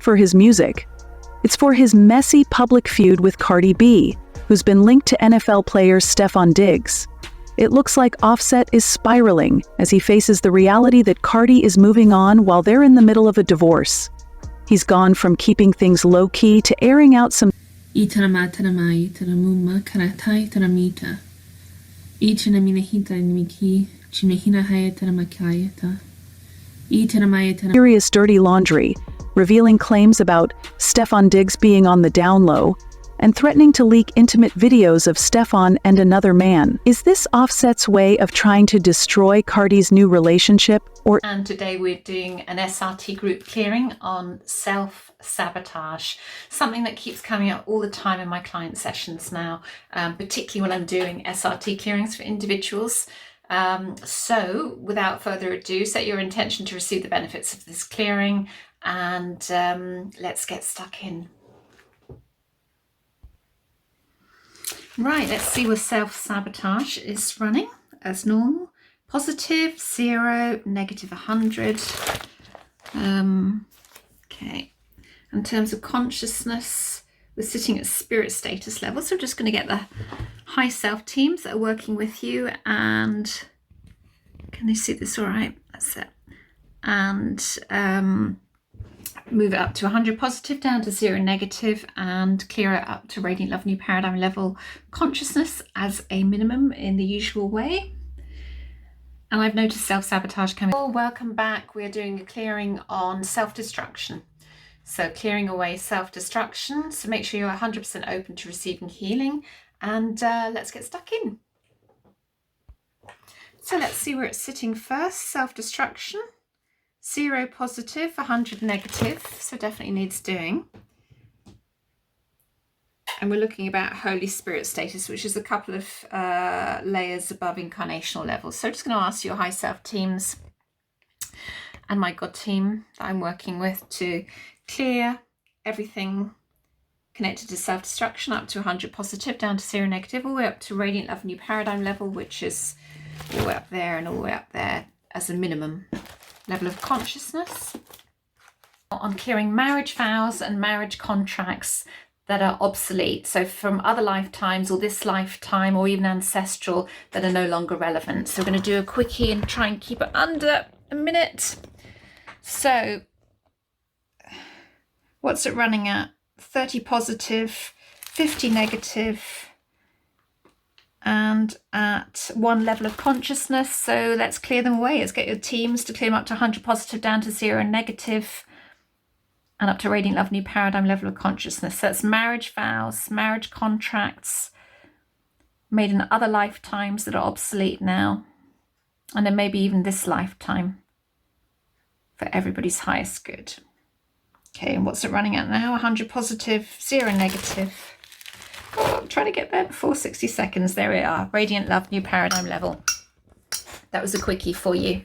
for his music. It's for his messy public feud with Cardi B, who's been linked to NFL player Steffon Diggs. It looks like Offset is spiraling as he faces the reality that Cardi is moving on while they're in the middle of a divorce. He's gone from keeping things low-key to airing out some serious dirty laundry, revealing claims about Steffon Diggs being on the down low and threatening to leak intimate videos of Steffon and another man. Is this Offset's way of trying to destroy Cardi's new relationship, or... And today we're doing an SRT group clearing on self-sabotage, something that keeps coming up all the time in my client sessions now, particularly when I'm doing SRT clearings for individuals. So without further ado, set your intention to receive the benefits of this clearing, and let's get stuck in. Right, let's see where self-sabotage is running as normal. Positive, 0, negative 100. Okay, in terms of consciousness, we're sitting at spirit status level, so I'm just going to get the high self teams that are working with you, and can they see this all right? That's it. And move it up to 100 positive, down to 0 negative, and clear it up to radiant love new paradigm level consciousness as a minimum in the usual way. And I've noticed self-sabotage coming. Oh, welcome back. We're doing a clearing on self-destruction. So clearing away self-destruction. So make sure you're 100% open to receiving healing, and let's get stuck in. So let's see where it's sitting first. Self-destruction. 0 positive, 100 negative, so definitely needs doing. And we're looking about Holy Spirit status, which is a couple of layers above incarnational levels. So I'm just going to ask your high self teams and my God team that I'm working with to clear everything connected to self-destruction up to 100 positive, down to 0 negative, all the way up to radiant love new paradigm level, which is all the way up there and all the way up there as a minimum level of consciousness. On clearing marriage vows and marriage contracts that are obsolete, so from other lifetimes or this lifetime or even ancestral, that are no longer relevant. So we're going to do a quickie and try and keep it under a minute. So what's it running at? 30 positive, 50 negative, and at 1 level of consciousness. So let's clear them away. Let's get your teams to clear them up to 100 positive, down to 0 negative, and up to radiant love new paradigm level of consciousness. So that's marriage vows, marriage contracts made in other lifetimes that are obsolete now, and then maybe even this lifetime, for everybody's highest good. Okay, and what's it running at now? 100 positive, 0 negative. Oh, I'm trying to get there before 60 seconds. There we are. Radiant love, new paradigm level. That was a quickie for you.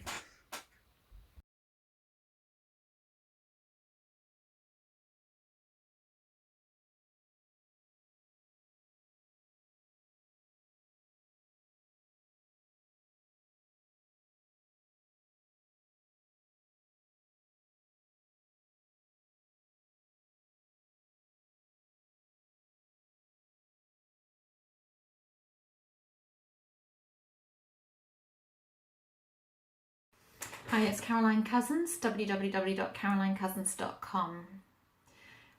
Hi, it's Caroline Cousins, www.carolinecousins.com.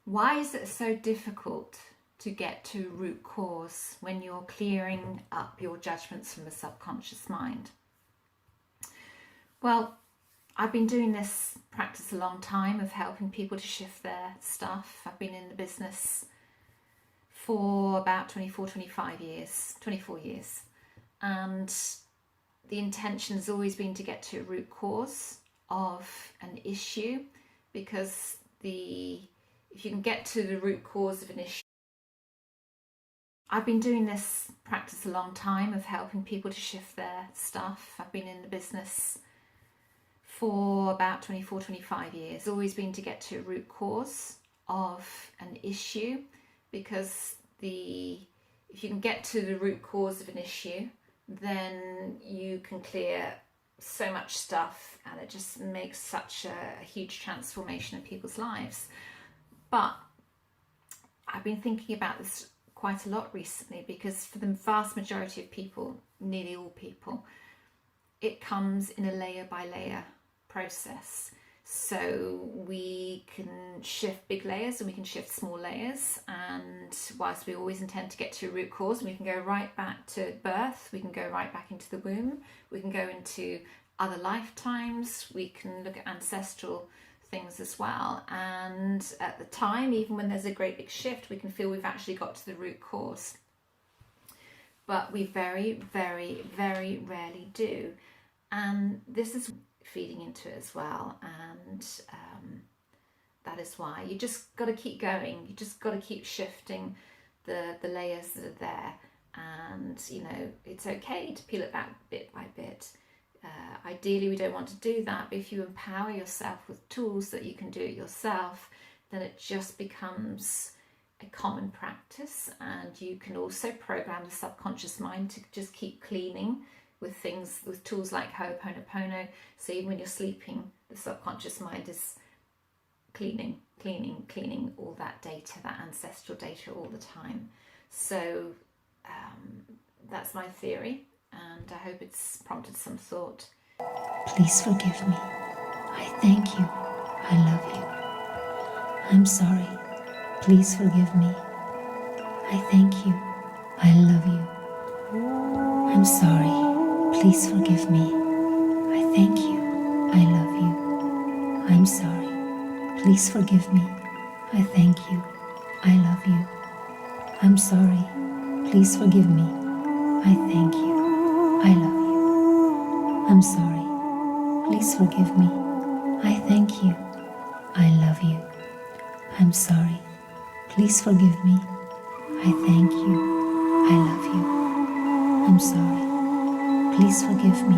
Why is it so difficult to get to root cause when you're clearing up your judgments from the subconscious mind? Well, I've been doing this practice a long time of helping people to shift their stuff. I've been in the business for about 24 years. And the intention has always been to get to a root cause of an issue, because if you can get to the root cause of an issue. I've been doing this practice a long time of helping people to shift their stuff. I've been in the business for about 24 years, always been to get to a root cause of an issue, because if you can get to the root cause of an issue, then you can clear so much stuff, and it just makes such a huge transformation in people's lives. But I've been thinking about this quite a lot recently, because for the vast majority of people, nearly all people, it comes in a layer by layer process. So we can shift big layers and we can shift small layers, and whilst we always intend to get to a root cause, we can go right back to birth, we can go right back into the womb, we can go into other lifetimes, we can look at ancestral things as well, and at the time, even when there's a great big shift, we can feel we've actually got to the root cause, but we very, very, very rarely do. And this is feeding into it as well, and that is why you just got to keep going, you just got to keep shifting the layers that are there, and you know, it's okay to peel it back bit by bit. Ideally we don't want to do that, but if you empower yourself with tools that you can do it yourself, then it just becomes a common practice, and you can also program the subconscious mind to just keep cleaning with things, with tools like Ho'oponopono. So even when you're sleeping, the subconscious mind is cleaning all that data, that ancestral data, all the time. So that's my theory, and I hope it's prompted some thought. Please forgive me. I thank you. I love you. I'm sorry. Please forgive me. I thank you. I love you. I'm sorry. Please forgive me. I thank you. I love you. I'm sorry. Please forgive me. I thank you. I love you. I'm sorry. Please forgive me. I thank you. I love you. I'm sorry. Please forgive me. I thank you. I love you. I'm sorry. Please forgive me. I thank you. I love you. I'm sorry. Please forgive me.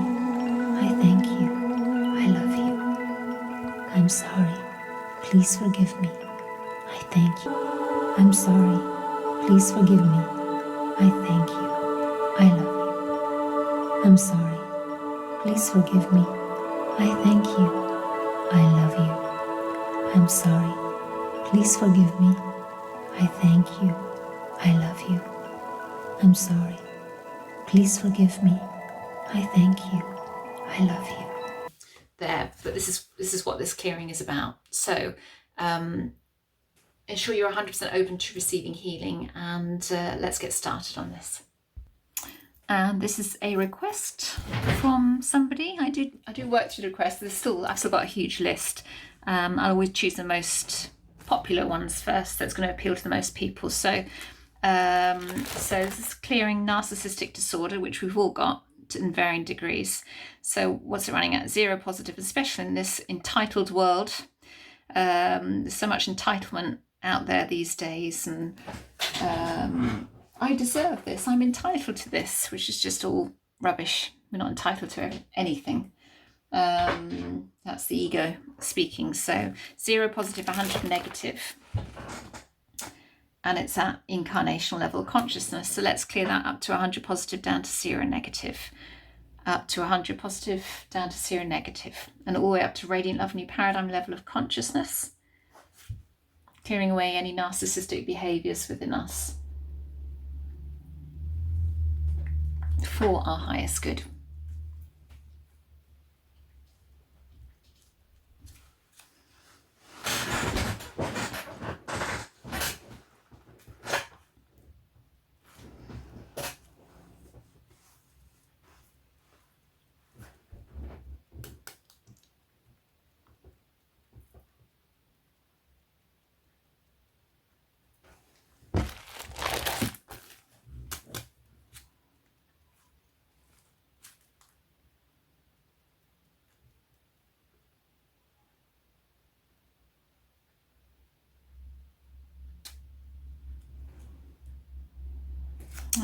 I thank you. I love you. I'm sorry. Please forgive me. I thank you. I'm sorry. Please forgive me. I thank you. I love you. I'm sorry. Please forgive me. I thank you. I love you. I'm sorry. Please forgive me. I thank you. I love you. I'm sorry. Please forgive me. I thank you. I love you. There, but this is what this clearing is about. So ensure you're 100% open to receiving healing, and let's get started on this. And this is a request from somebody. I do work through the requests. I've still got a huge list. I'll always choose the most popular ones first. That's going to appeal to the most people. So this is clearing narcissistic disorder, which we've all got in varying degrees. So what's it running at? 0 positive, especially in this entitled world. There's so much entitlement out there these days, and I deserve this, I'm entitled to this, which is just all rubbish. We're not entitled to anything. That's the ego speaking. So 0 positive, 100 negative, and it's at incarnational level of consciousness. So let's clear that up to 100 positive, down to 0 negative, up to 100 positive, down to 0 negative, and all the way up to radiant love, new paradigm level of consciousness, clearing away any narcissistic behaviors within us for our highest good.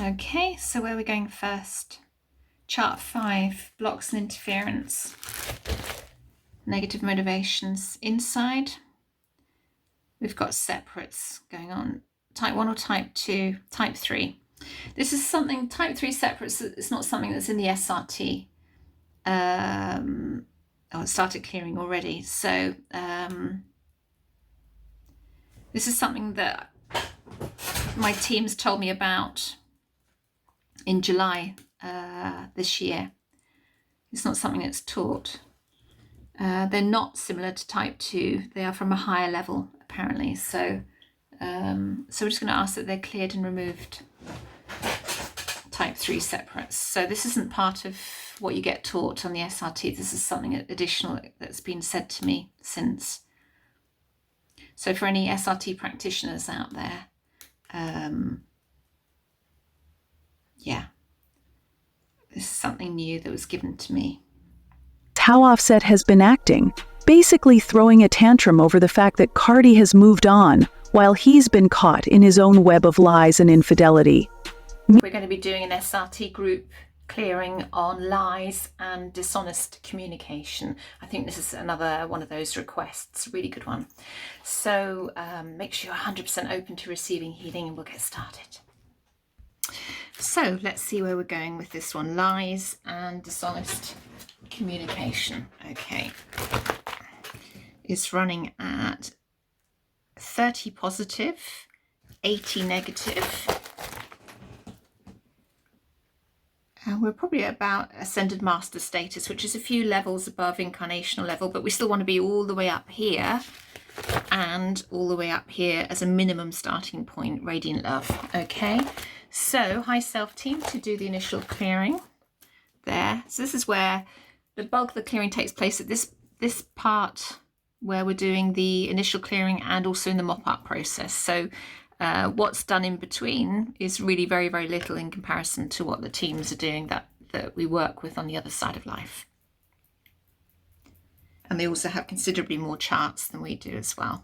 Okay, so where are we going first? Chart 5, blocks and interference, negative motivations. Inside, we've got separates going on. Type 1 or type 2, type 3. This is something, type 3 separates, it's not something that's in the SRT. It started clearing already. So This is something that my teams told me about in July this year. It's not something that's taught. They're not similar to type 2. They are from a higher level, apparently. So we're just going to ask that they're cleared and removed. Type 3 separates. So this isn't part of what you get taught on the SRT. This is something additional that's been said to me since. So for any SRT practitioners out there, yeah, this is something new that was given to me. How Offset has been acting, basically throwing a tantrum over the fact that Cardi has moved on, while he's been caught in his own web of lies and infidelity. We're going to be doing an SRT group clearing on lies and dishonest communication. I think this is another one of those requests, a really good one. So make sure you're 100% open to receiving healing and we'll get started. So let's see where we're going with this one. Lies and dishonest communication. Okay. It's running at 30 positive, 80 negative. We're probably at about Ascended Master status, which is a few levels above incarnational level, but we still want to be all the way up here and all the way up here as a minimum starting point, Radiant Love. Okay, so High Self team to do the initial clearing there. So this is where the bulk of the clearing takes place, at this part where we're doing the initial clearing and also in the mop-up process. So what's done in between is really very, very little in comparison to what the teams are doing that we work with on the other side of life. And they also have considerably more charts than we do as well.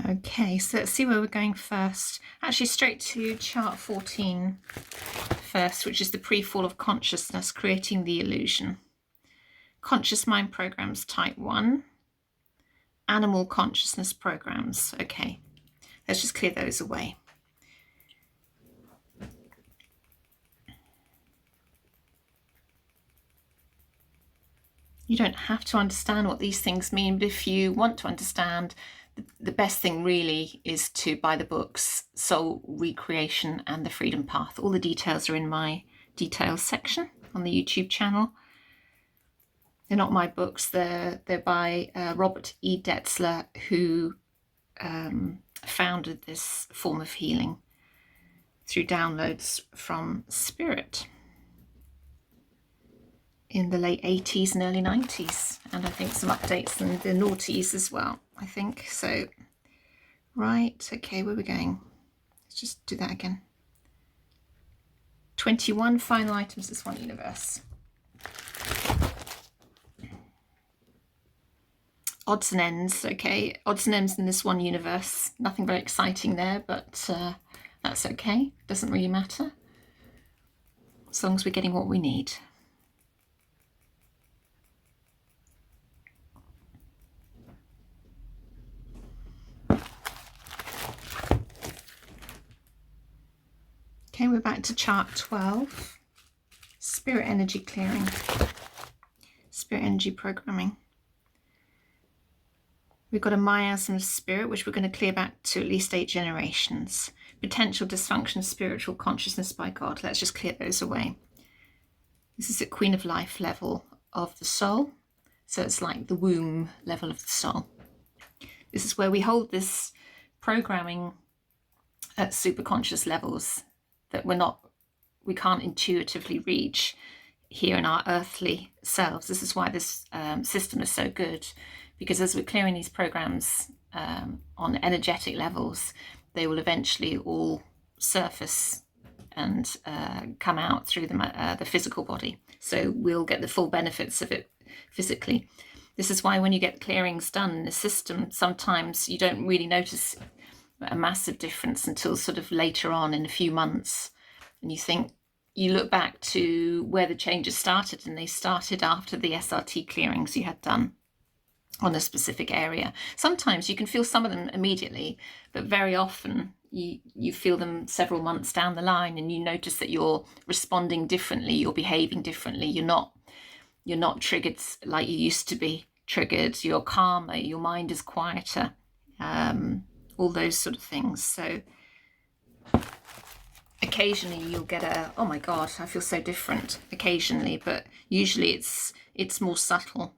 Okay, so let's see where we're going first. Actually, straight to chart 14 first, which is the pre-fall of consciousness, creating the illusion. Conscious mind programs type 1. Animal consciousness programs. Okay, let's just clear those away. You don't have to understand what these things mean, but if you want to understand, the best thing really is to buy the books Soul Recreation and The Freedom Path. All the details are in my details section on the YouTube channel. They're not my books, they're by Robert E. Detzler, who founded this form of healing through downloads from Spirit in the late 80s and early 90s, and I think some updates in the noughties as well, I think. So, right, okay, where are we going? Let's just do that again. 21 final items as one universe. Odds and ends, okay, odds and ends in this one universe. Nothing very exciting there, but that's okay, doesn't really matter, as long as we're getting what we need. Okay, we're back to chart 12, spirit energy clearing, spirit energy programming. We've got a miasm of spirit, which we're going to clear back to at least 8 generations. Potential dysfunction of spiritual consciousness by God. Let's just clear those away. This is at Queen of Life level of the soul. So it's like the womb level of the soul. This is where we hold this programming at superconscious levels that we can't intuitively reach here in our earthly selves. This is why this system is so good, because as we're clearing these programs on energetic levels, they will eventually all surface and come out through the physical body. So we'll get the full benefits of it physically. This is why when you get clearings done in the system, sometimes you don't really notice a massive difference until sort of later on in a few months. And you look back to where the changes started, and they started after the SRT clearings you had done. on a specific area. Sometimes you can feel some of them immediately, but very often you feel them several months down the line, and you notice that you're responding differently, you're behaving differently, you're not triggered like you used to be triggered, you're calmer, your mind is quieter, all those sort of things. So occasionally you'll get a, oh my god, I feel so different, occasionally, but usually it's more subtle,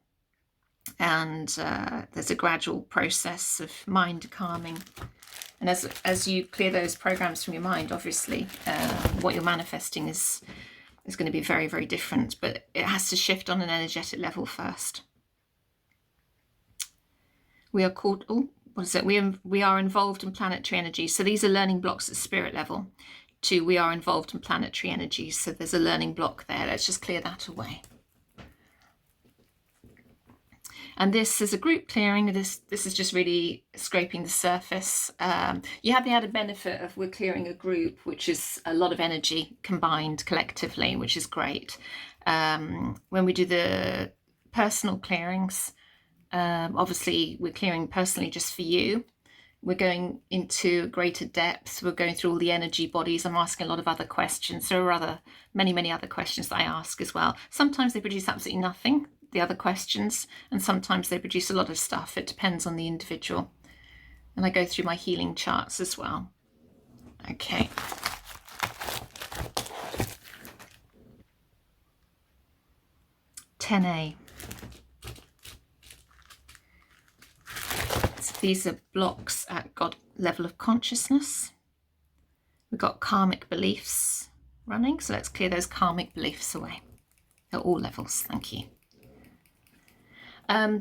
and there's a gradual process of mind calming. And as you clear those programs from your mind, obviously what you're manifesting is going to be very, very different, but it has to shift on an energetic level first. We are called, what is it? We are involved in planetary energy. So these are learning blocks at spirit level. 2, we are involved in planetary energy. So there's a learning block there. Let's just clear that away. And this is a group clearing. This is just really scraping the surface. You have the added benefit of we're clearing a group, which is a lot of energy combined collectively, which is great. When we do the personal clearings, obviously we're clearing personally just for you. We're going into greater depth. We're going through all the energy bodies. I'm asking a lot of other questions. There are many other questions that I ask as well. Sometimes they produce absolutely nothing, the other questions, and sometimes they produce a lot of stuff. It depends on the individual. And I go through my healing charts as well. Okay. (10A). So these are blocks at God level of consciousness. We've got karmic beliefs running, so let's clear those karmic beliefs away at all levels. Thank you.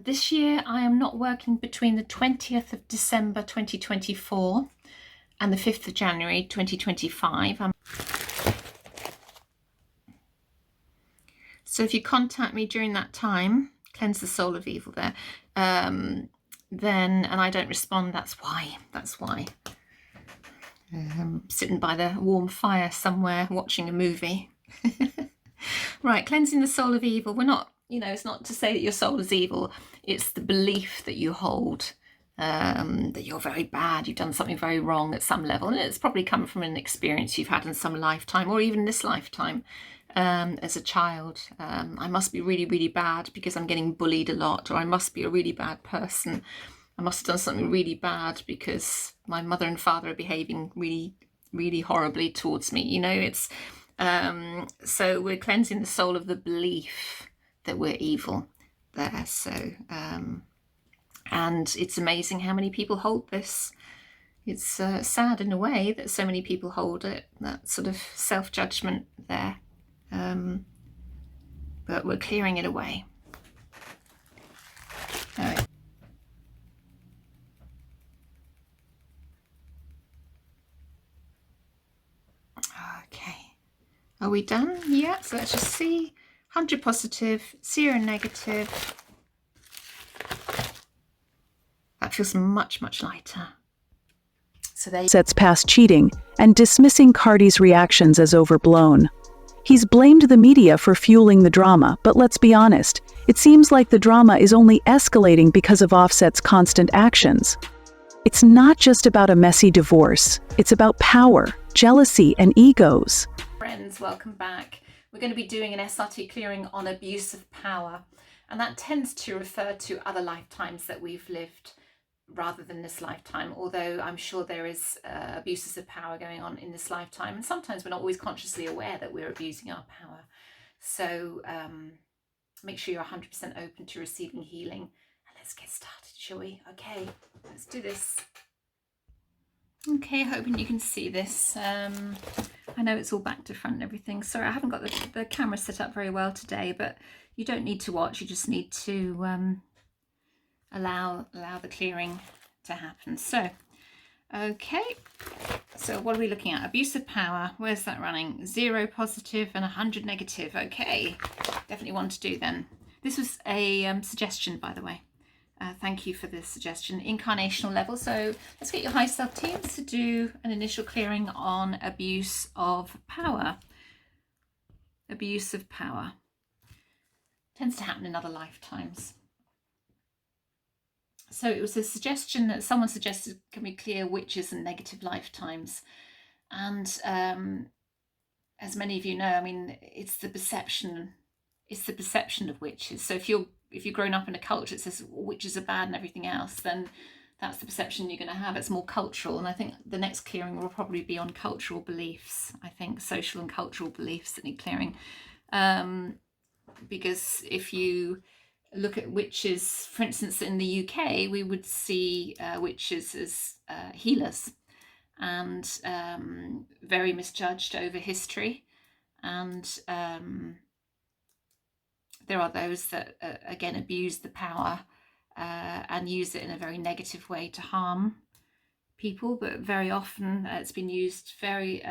This year I am not working between the 20th of December 2024 and the 5th of January 2025. So if you contact me during that time, cleanse the soul of evil there, then, and I don't respond, that's why. Sitting by the warm fire somewhere watching a movie. Right, cleansing the soul of evil. We're not, it's not to say that your soul is evil. It's the belief that you hold, that you're very bad, you've done something very wrong at some level. And it's probably come from an experience you've had in some lifetime, or even this lifetime. As a child, I must be really, really bad because I'm getting bullied a lot, or I must be a really bad person. I must have done something really bad because my mother and father are behaving really, really horribly towards me. It's so we're cleansing the soul of the belief that we're evil there. So and it's amazing how many people hold this. It's sad in a way that so many people hold it, that sort of self-judgment there. But we're clearing it away. All right. Okay, are we done? Yeah, so let's just see. 100 positive, 0 negative. That feels much, much lighter. So there Sets past cheating and dismissing Cardi's reactions as overblown. He's blamed the media for fueling the drama, but let's be honest, it seems like the drama is only escalating because of Offset's constant actions. It's not just about a messy divorce, it's about power, jealousy, and egos. Friends, welcome back. We're going to be doing an SRT clearing on abuse of power, and that tends to refer to other lifetimes that we've lived rather than this lifetime, although I'm sure there is abuses of power going on in this lifetime, and sometimes we're not always consciously aware that we're abusing our power. So make sure you're 100% open to receiving healing, and let's get started, shall we? Okay, let's do this. Okay, hoping you can see this. I know it's all back to front and everything. Sorry, I haven't got the camera set up very well today, but you don't need to watch, you just need to allow the clearing to happen. So, okay, so what are we looking at? Abuse of power, where's that running? 0 positive and 100 negative. Okay, definitely want to do then. This was a suggestion, by the way. Thank you for this suggestion. Incarnational level. So let's get your high self teams to do an initial clearing on abuse of power. Abuse of power tends to happen in other lifetimes. So it was a suggestion that someone suggested, can we clear witches and negative lifetimes? And as many of you know, I mean, it's the perception of witches. So if you've grown up in a culture that says witches are bad and everything else, then that's the perception you're going to have. It's more cultural, and I think the next clearing will probably be on cultural beliefs. I think social and cultural beliefs that need clearing, because if you look at witches, for instance, in the UK, we would see witches as healers, and very misjudged over history. And there are those that again abuse the power and use it in a very negative way to harm people, but very often it's been used very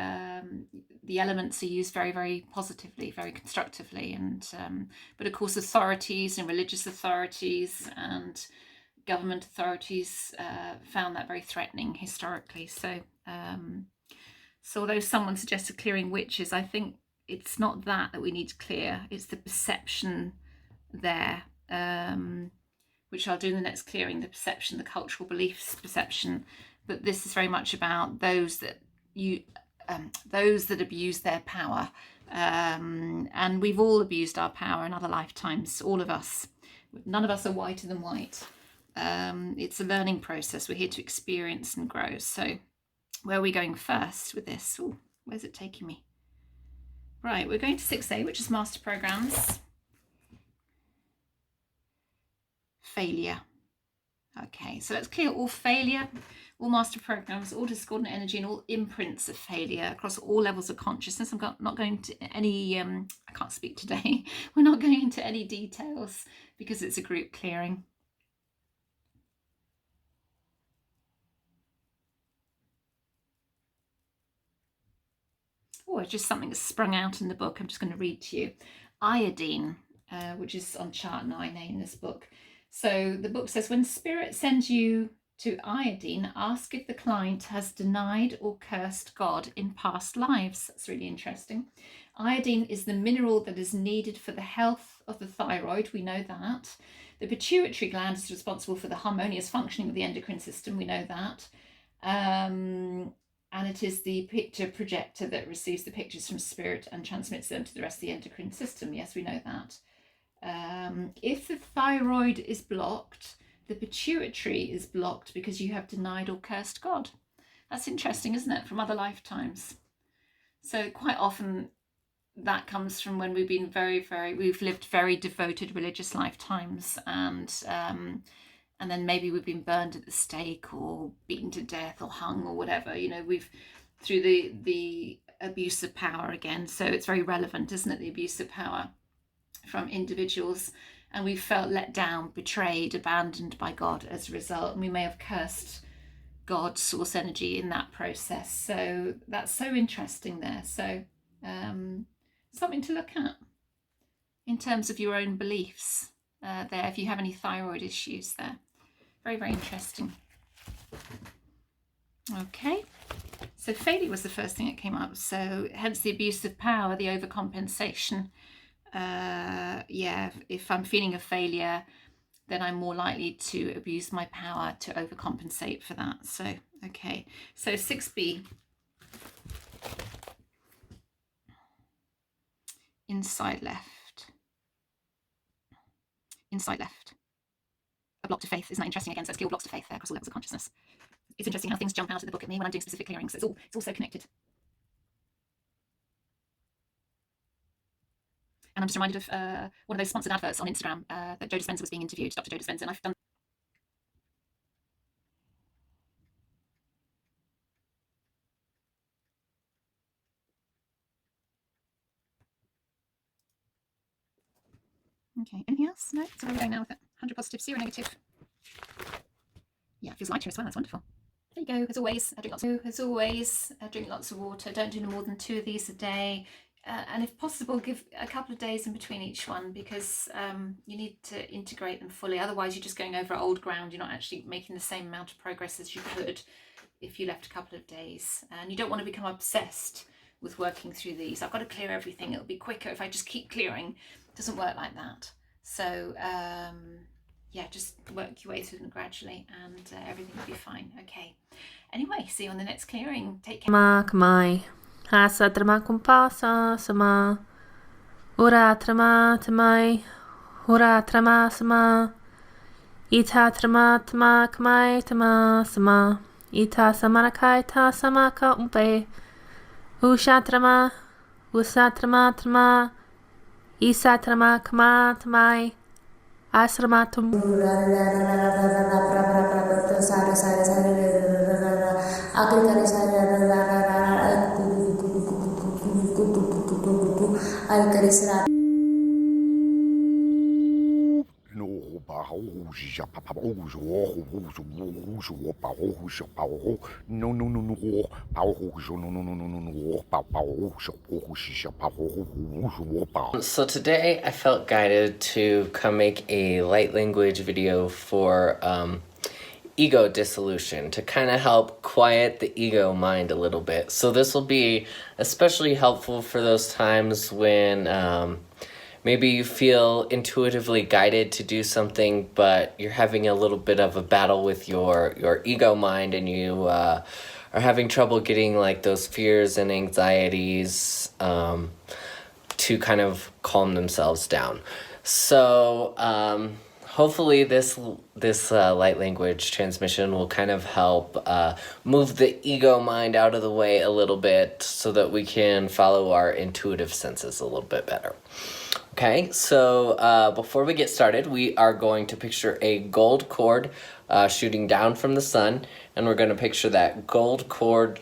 the elements are used very, very positively, very constructively. And but of course authorities and religious authorities and government authorities found that very threatening historically. So although someone suggested clearing witches, I think it's not that we need to clear, it's the perception there, which I'll do in the next clearing, the perception, the cultural beliefs perception. But this is very much about those that abuse their power, and we've all abused our power in other lifetimes, all of us. None of us are whiter than white. It's a learning process. We're here to experience and grow. So where are we going first with this? Ooh, where's it taking me? Right, we're going to 6A, which is master programs. Failure. Okay, so let's clear all failure, all master programs, all discordant energy, and all imprints of failure across all levels of consciousness. I'm not going to any, I can't speak today. We're not going into any details because it's a group clearing. Oh, it's just something that's sprung out in the book. I'm just going to read to you. Iodine, which is on chart 9A in this book. So the book says, when spirit sends you to iodine, ask if the client has denied or cursed God in past lives. That's really interesting. Iodine is the mineral that is needed for the health of the thyroid. We know that. The pituitary gland is responsible for the harmonious functioning of the endocrine system. We know that. And it is the picture projector that receives the pictures from spirit and transmits them to the rest of the endocrine system. Yes, we know that. If the thyroid is blocked, the pituitary is blocked because you have denied or cursed God. That's interesting, isn't it? From other lifetimes. So quite often that comes from when we've been we've lived very devoted religious lifetimes, and then maybe we've been burned at the stake or beaten to death or hung or whatever, we've through the abuse of power again. So it's very relevant, isn't it? The abuse of power from individuals, and we felt let down, betrayed, abandoned by God as a result, and we may have cursed God, source energy, in that process. So that's so interesting there. So something to look at in terms of your own beliefs there, if you have any thyroid issues there. Very, very interesting. Okay, so failure was the first thing that came up. So hence the abuse of power, the overcompensation. If I'm feeling a failure, then I'm more likely to abuse my power to overcompensate for that. So, okay. So 6B. Inside left. Inside left. A block to faith. Isn't that interesting again? So it's clear blocks to faith there across all levels of consciousness. It's interesting how things jump out of the book at me when I'm doing specific clearings. It's all so connected. And I'm just reminded of one of those sponsored adverts on Instagram that Joe Dispenza was being interviewed, Dr. Joe Dispenza, and I've done. Okay, anything else? No? So where are we going now with it? 100 positive, 0 negative. Yeah, it feels lighter as well. That's wonderful. There you go. As always, drink lots of water. Don't do no more than 2 of these a day. And if possible, give a couple of days in between each one, because you need to integrate them fully. Otherwise, you're just going over old ground. You're not actually making the same amount of progress as you could if you left a couple of days. And you don't want to become obsessed with working through these. I've got to clear everything. It'll be quicker if I just keep clearing. It doesn't work like that. So yeah, just work your way through them gradually, and everything will be fine. Okay. Anyway, see you on the next clearing. Take care. Kamai. Hasa trama kumpasa sama. Ura trama tamai. Ura trama sama. Ita trama tama kamai tama sama. Ita samarakai ta samaka umpe. Usha trama. Usa trama trama. Isa trama kama tamai. Asramatum. So today I felt guided to come make a light language video for ego dissolution, to kind of help quiet the ego mind a little bit. So this will be especially helpful for those times when maybe you feel intuitively guided to do something, but you're having a little bit of a battle with your ego mind, and you are having trouble getting like those fears and anxieties to kind of calm themselves down. So hopefully this light language transmission will kind of help move the ego mind out of the way a little bit, so that we can follow our intuitive senses a little bit better. Okay, so before we get started, we are going to picture a gold cord shooting down from the sun, and we're going to picture that gold cord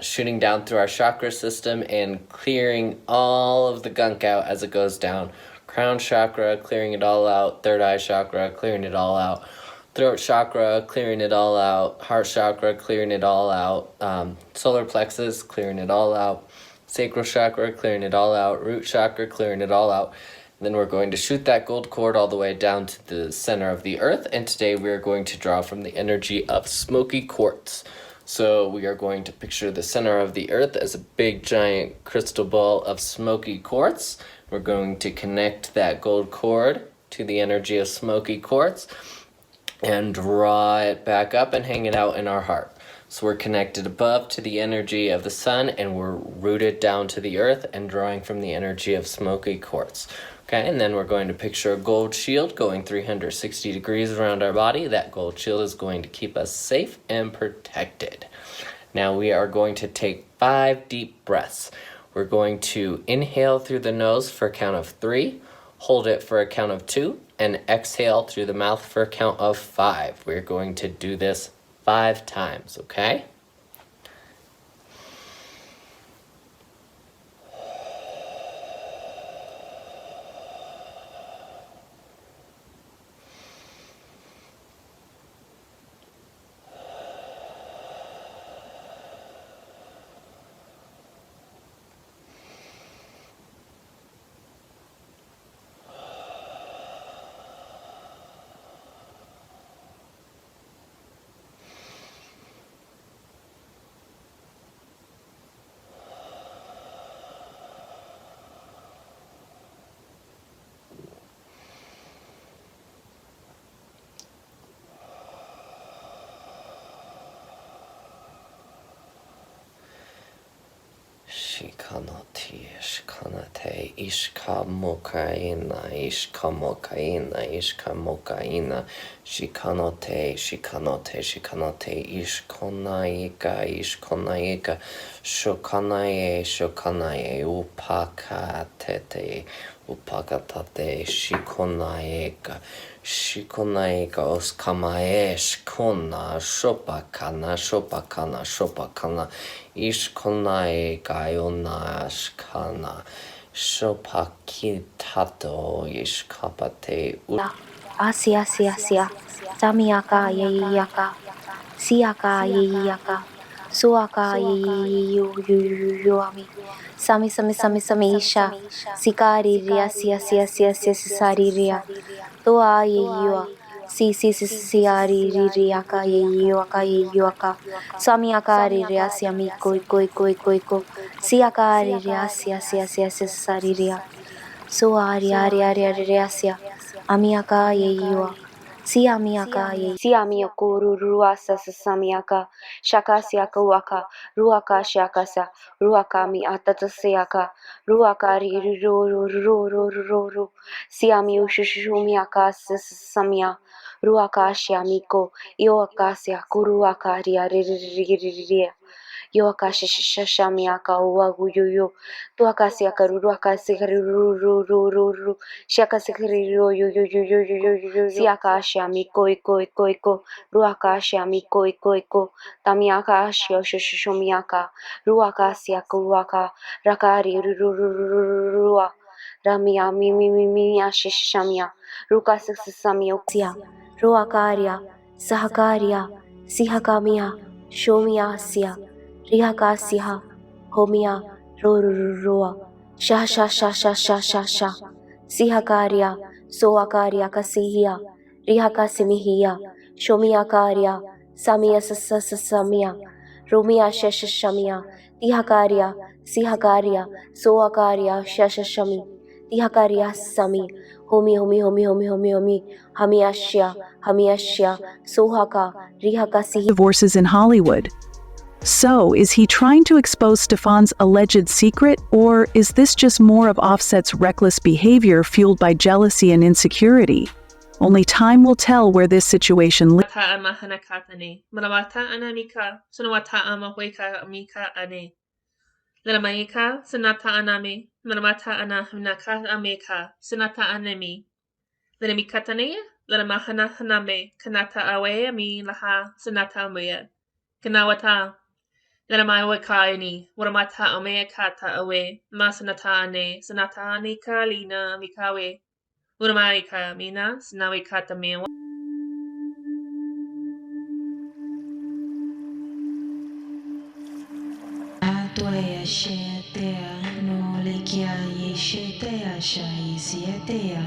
shooting down through our chakra system and clearing all of the gunk out as it goes down. Crown chakra, clearing it all out. Third eye chakra, clearing it all out. Throat chakra, clearing it all out. Heart chakra, clearing it all out. Solar plexus, clearing it all out. Sacral chakra, clearing it all out. Root chakra, clearing it all out. Then we're going to shoot that gold cord all the way down to the center of the earth. And today we're going to draw from the energy of smoky quartz. So we are going to picture the center of the earth as a big giant crystal ball of smoky quartz. We're going to connect that gold cord to the energy of smoky quartz and draw it back up and hang it out in our heart. So we're connected above to the energy of the sun, and we're rooted down to the earth and drawing from the energy of smoky quartz. Okay, and then we're going to picture a gold shield going 360 degrees around our body. That gold shield is going to keep us safe and protected. Now we are going to take 5 deep breaths. We're going to inhale through the nose for a count of 3, hold it for a count of 2, and exhale through the mouth for a count of 5. We're going to do this 5 times, okay? Shikanati, shikanate, ishkamokaina, ishkamokaina, ishkamokaina, shikanote, shikanote, shikanote, ishkonaika, ishkonaika, shokanaye, shokanaye, upakatete, upakatate, shikonaika, shikonaika, oskamae, shkona, shopakana, shopakana, shopakana, ishkonae gayona shkana shopakitato ishkapate Asia, Samiaka, Yaka, Siaka, Yaka, Suaka, Yuami, Sami, Isha, Sikari, Ria, Sari, Ria, Toa, Yua. Siari riaka yuaka Samiakari riasia mi koi Siakari riasia sariria Suari riasia Amiaka yua Siamiako ruasa samiaka shakasiaka waka ruaka shakasa ruaka mi atataseaka ruaka ri ru siami ushumiaka samia ruaka shiamiko ioakasia kuruaka ria Yoaka shamiaka uaguyo tuaka siaka ruaka sikaruru shaka sikariru yo siaka shami koi ruaka shami koi tamiaka shomiaka ruaka siaka ruaka rakari rua ramia mi shamia ruka samia ruakaria sahakaria sihakamia shomia sia Rihakasiha, Homia, Rorurua, Sha, Sihakaria, Soakaria Kasihia, Rihakasimihia, Shomiakaria, Samia Samia, Romia Shashamia, Tihakaria, Sihakaria, Soakaria, Shashami, Tihakaria Sami, Homi, Hamiashia, Sohaka, Rihakasihi. Divorces in Hollywood. So, is he trying to expose Steffon's alleged secret, or is this just more of Offset's reckless behavior fueled by jealousy and insecurity? Only time will tell where this situation leads. Lalamaika, Sanata Anami, Manamata Anahanaka Ameka, Sanata Anemi. Lalamikatane, Lalamahana Haname, Kanata Awe, Ami Laha, Sanata Muya. Kanawata. Lalamaiwakaini, Waramata Amea Kata Awe, Masanata Ane, Sanata Anika Lina Mikawe. Uramaika Mina, Sanawi Kata Mea. Atoya shetea, no le kia ye shetea shai sietea.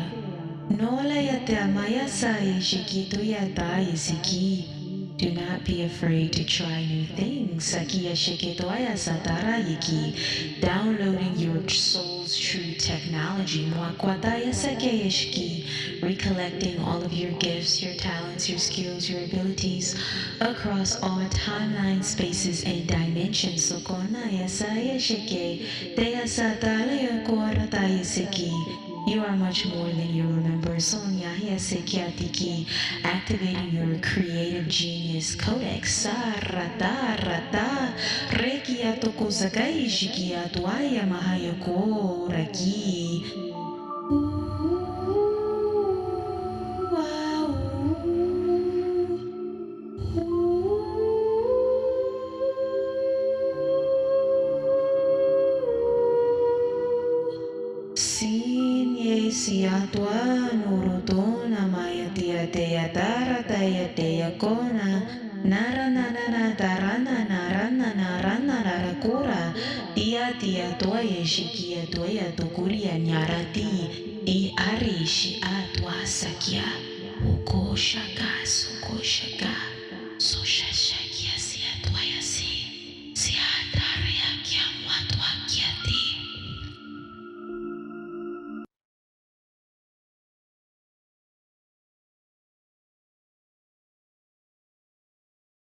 No le yatea maya sai shikitu yata isiki. Do not be afraid to try new things. Sakia shikitoya satara yiki. Downloading your soul's true technology. Mwakwataya sakeyeshiki. Recollecting all of your gifts, your talents, your skills, your abilities across all timelines, spaces, and dimensions. Sokona yasaya shike. Teya satala yakorata yisiki. You are much more than you remember. Sonia Hiasekiatiki, activating your creative genius codex. Rata, Reiki atoko sakai shiki atuaya mahayako raki. Siatua nurutona maya tia tea tara tia tea kona narana tarana narana narakura tia toya shikia toya tokuria nyarati I arishi atwa sakya uko shaka suko shaka so shashaka